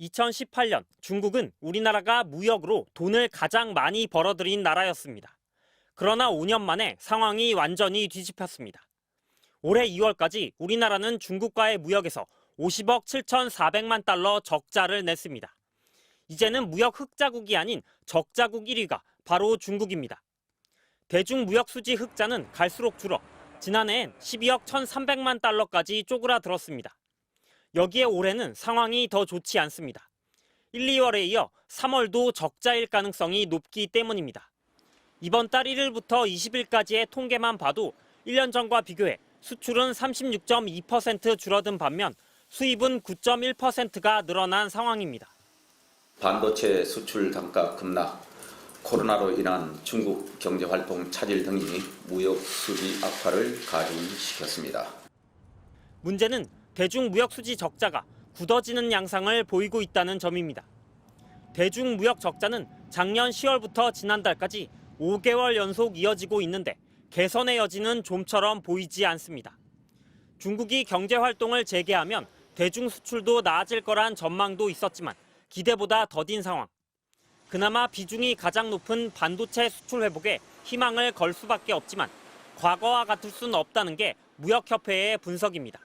2018년 중국은 우리나라가 무역으로 돈을 가장 많이 벌어들인 나라였습니다. 그러나 5년 만에 상황이 완전히 뒤집혔습니다. 올해 2월까지 우리나라는 중국과의 무역에서 50억 7,400만 달러 적자를 냈습니다. 이제는 무역 흑자국이 아닌 적자국 1위가 바로 중국입니다. 대중무역수지 흑자는 갈수록 줄어 지난해엔 12억 1,300만 달러까지 쪼그라들었습니다. 여기에 올해는 상황이 더 좋지 않습니다. 1, 2월에 이어 3월도 적자일 가능성이 높기 때문입니다. 이번 달 1일부터 20일까지의 통계만 봐도 1년 전과 비교해 수출은 36.2% 줄어든 반면 수입은 9.1%가 늘어난 상황입니다. 반도체 수출 단가 급락, 코로나로 인한 중국 경제활동 차질 등이 무역 수지 악화를 가중시켰습니다. 문제는 대중무역수지 적자가 굳어지는 양상을 보이고 있다는 점입니다. 대중무역 적자는 작년 10월부터 지난달까지 5개월 연속 이어지고 있는데 개선의 여지는 좀처럼 보이지 않습니다. 중국이 경제활동을 재개하면 대중수출도 나아질 거란 전망도 있었지만 기대보다 더딘 상황. 그나마 비중이 가장 높은 반도체 수출 회복에 희망을 걸 수밖에 없지만 과거와 같을 수는 없다는 게 무역협회의 분석입니다.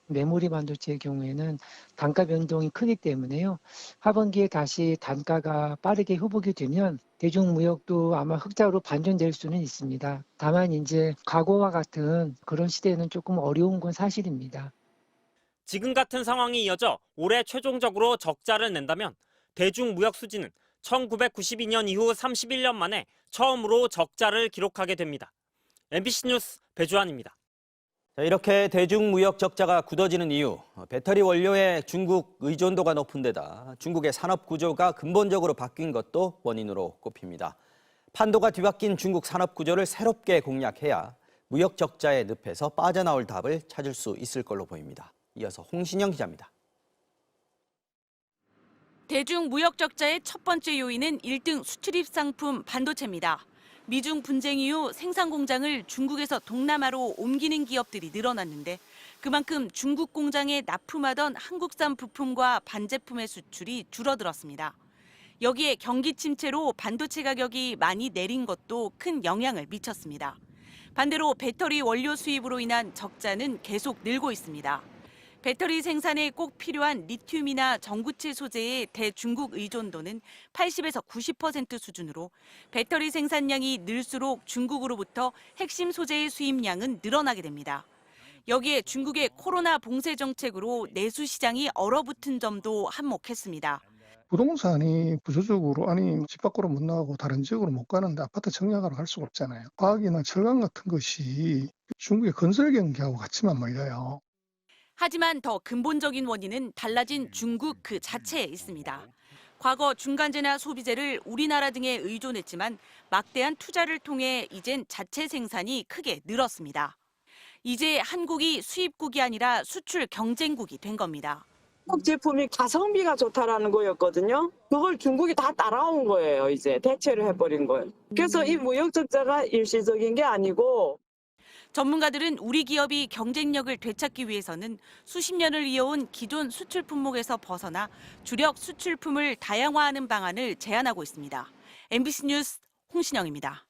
메모리 반도체의 경우에는 단가 변동이 크기 때문에요. 하반기에 다시 단가가 빠르게 회복이 되면 대중무역도 아마 흑자로 반전될 수는 있습니다. 다만 이제 과거와 같은 그런 시대는 조금 어려운 건 사실입니다. 지금 같은 상황이 이어져 올해 최종적으로 적자를 낸다면 대중무역 수지는 1992년 이후 31년 만에 처음으로 적자를 기록하게 됩니다. MBC 뉴스 배주환입니다. 이렇게 대중무역 적자가 굳어지는 이유, 배터리 원료의 중국 의존도가 높은 데다 중국의 산업 구조가 근본적으로 바뀐 것도 원인으로 꼽힙니다. 판도가 뒤바뀐 중국 산업 구조를 새롭게 공략해야 무역 적자의 늪에서 빠져나올 답을 찾을 수 있을 걸로 보입니다. 이어서 홍신영 기자입니다. 대중무역 적자의 첫 번째 요인은 1등 수출입 상품 반도체입니다. 미중 분쟁 이후 생산 공장을 중국에서 동남아로 옮기는 기업들이 늘어났는데 그만큼 중국 공장에 납품하던 한국산 부품과 반제품의 수출이 줄어들었습니다. 여기에 경기 침체로 반도체 가격이 많이 내린 것도 큰 영향을 미쳤습니다. 반대로 배터리 원료 수입으로 인한 적자는 계속 늘고 있습니다. 배터리 생산에 꼭 필요한 리튬이나 전구체 소재의 대중국 의존도는 80에서 90% 수준으로 배터리 생산량이 늘수록 중국으로부터 핵심 소재의 수입량은 늘어나게 됩니다. 여기에 중국의 코로나 봉쇄 정책으로 내수 시장이 얼어붙은 점도 한몫했습니다. 부동산이 구조적으로 집 밖으로 못 나가고 다른 지역으로 못 가는데 아파트 청약하러 갈 수가 없잖아요. 과학이나 철강 같은 것이 중국의 건설 경기하고 같이만 몰려요. 하지만 더 근본적인 원인은 달라진 중국 그 자체에 있습니다. 과거 중간재나 소비재를 우리나라 등에 의존했지만 막대한 투자를 통해 이젠 자체 생산이 크게 늘었습니다. 이제 한국이 수입국이 아니라 수출 경쟁국이 된 겁니다. 한국 제품이 가성비가 좋다라는 거였거든요. 그걸 중국이 다 따라온 거예요. 이제 대체를 해버린 거예요. 그래서 이 무역 적자가 일시적인 게 아니고 전문가들은 우리 기업이 경쟁력을 되찾기 위해서는 수십 년을 이어온 기존 수출 품목에서 벗어나 주력 수출품을 다양화하는 방안을 제안하고 있습니다. MBC 뉴스 홍신영입니다.